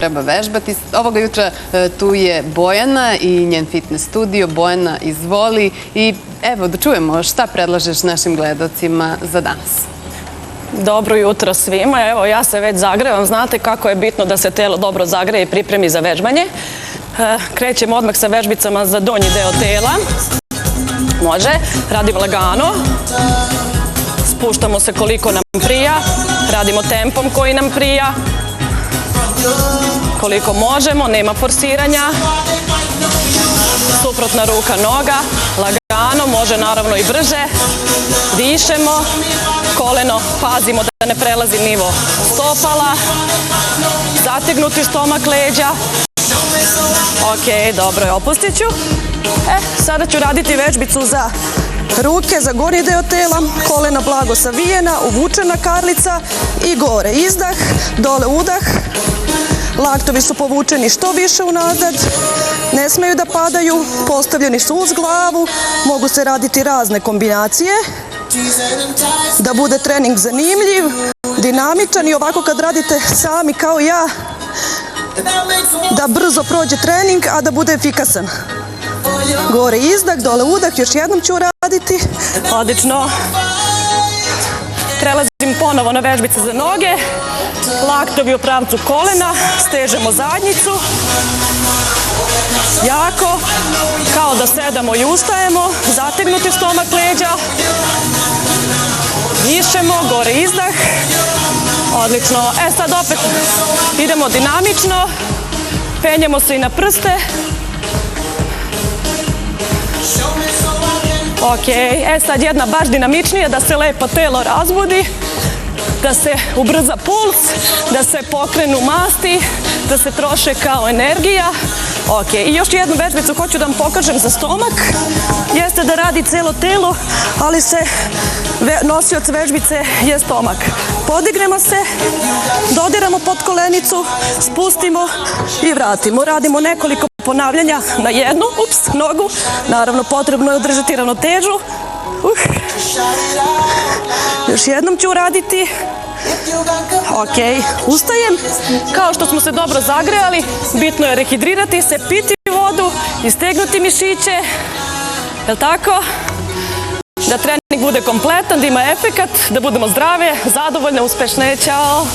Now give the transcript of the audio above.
treba vežbati. Ovoga jutra tu je Bojana i njen fitness studio. Bojana, izvoli i evo da čujemo šta predlažeš našim gledalcima za danas. Dobro jutro svima. Evo, ja se već zagrevam. Znate kako je bitno da se telo dobro zagreje i pripremi za vežbanje. Krećemo odmah sa vežbicama za donji deo tela. Može. Radimo lagano. Spuštamo se koliko nam prija. Radimo tempom koji nam prija. Koliko možemo, nema forsiranja. Suprotna ruka, noga. Lagano, može naravno i brže. Dišemo. Koleno pazimo da ne prelazi nivo stopala. Zategnuti stomak leđa. Ok, dobro je, opustit ću. Sada ću raditi vežbicu za ruke, za gornji deo tela, kolena blago savijena, uvučena karlica i gore izdah, dole udah. Laktovi su povučeni što više unazad, ne smeju da padaju, postavljeni su uz glavu, mogu se raditi razne kombinacije. Da bude trening zanimljiv, dinamičan i ovako kad radite sami kao ja, da brzo prođe trening, a da bude efikasan. Gore izdah, dole udah, još jednom ću raditi. Odlično. Prelazim ponovo na vežbice za noge. Laktovi u pravcu kolena, stežemo zadnjicu. Jako, kao da sedamo i ustajemo, zategnuti stomak leđa. Dišemo, gore izdah. Odlično. Sad opet idemo dinamično. Penjemo se i na prste. Ok, sad jedna baš dinamičnija, da se lepo telo razbudi, da se ubrza puls, da se pokrenu masti, da se troše kao energija. Ok, i još jednu vežbicu hoću da vam pokažem za stomak. Jeste da radi celo telo, ali se nosioc vežbice je stomak. Podignemo se, dodiramo pod kolenicu, spustimo i vratimo. Radimo nekoliko ponavljanja na jednu, nogu. Naravno, potrebno je održati ravnotežu. Još jednom ću raditi. Ok, ustajem. Kao što smo se dobro zagrejali, bitno je rehidrirati se, piti vodu, istegnuti mišiće. Jel' tako? Da trening bude kompletan, da ima efekat, da budemo zdrave, zadovoljne, uspešne. Ćao!